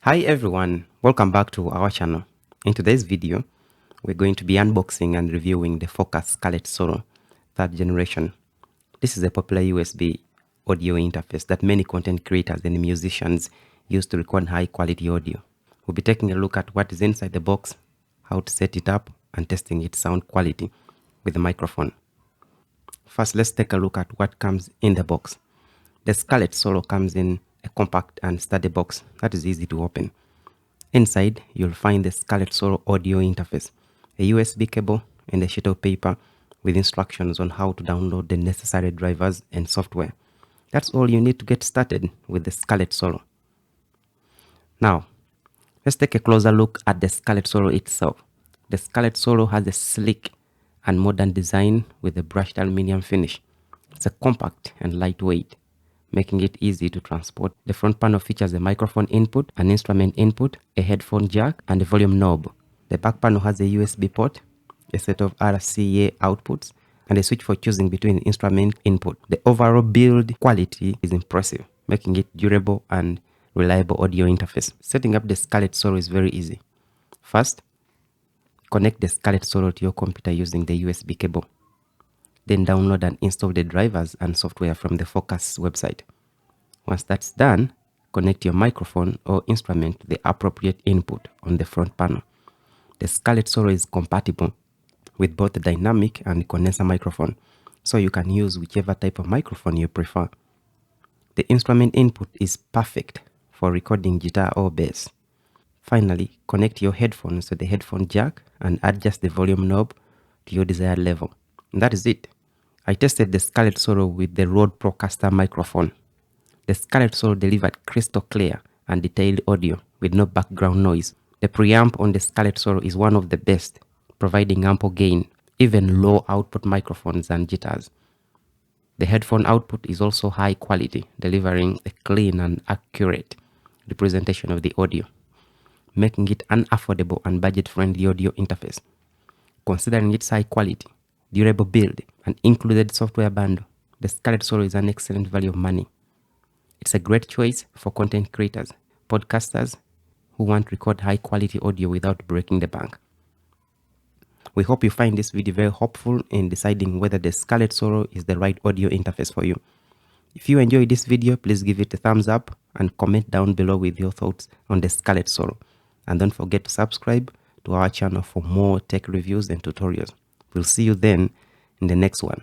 Hi everyone, welcome back to our channel. In today's video, we're going to be unboxing and reviewing the Focus Scarlett Solo 3rd generation. This is a popular USB audio interface that many content creators and musicians use to record high quality audio. We'll be taking a look at what is inside the box, how to set it up, and testing its sound quality with the microphone. First, let's take a look at what comes in the box. The Scarlett Solo comes in a compact and sturdy box that is easy to open. Inside, you'll find the Scarlett Solo audio interface, a USB cable, and a sheet of paper with instructions on how to download the necessary drivers and software. That's all you need to get started with the Scarlett Solo. Now, let's take a closer look at the Scarlett Solo itself. The Scarlett Solo has a sleek and modern design with a brushed aluminum finish. It's a compact and lightweight, making it easy to transport. The front panel features a microphone input, an instrument input, a headphone jack, and a volume knob. The back panel has a USB port, a set of RCA outputs, and a switch for choosing between instrument input. The overall build quality is impressive, making it durable and reliable audio interface. Setting up the Scarlett Solo is very easy. First, connect the Scarlett Solo to your computer using the USB cable. Then download and install the drivers and software from the Focus website. Once that's done, connect your microphone or instrument to the appropriate input on the front panel. The Scarlett Solo is compatible with both the dynamic and condenser microphone, so you can use whichever type of microphone you prefer. The instrument input is perfect for recording guitar or bass. Finally, connect your headphones to the headphone jack and adjust the volume knob to your desired level. And that is it. I tested the Scarlett Solo with the Rode Procaster microphone. The Scarlett Solo delivered crystal clear and detailed audio with no background noise. The preamp on the Scarlett Solo is one of the best, providing ample gain, even low output microphones and guitars. The headphone output is also high quality, delivering a clean and accurate representation of the audio, making it an affordable and budget-friendly audio interface. Considering its high quality, durable build, and included software bundle, the Scarlett Solo is an excellent value of money. It's a great choice for content creators, podcasters who want to record high quality audio without breaking the bank. We hope you find this video very helpful in deciding whether the Scarlett Solo is the right audio interface for you. If you enjoyed this video, please give it a thumbs up and comment down below with your thoughts on the Scarlett Solo. And don't forget to subscribe to our channel for more tech reviews and tutorials. We'll see you then in the next one.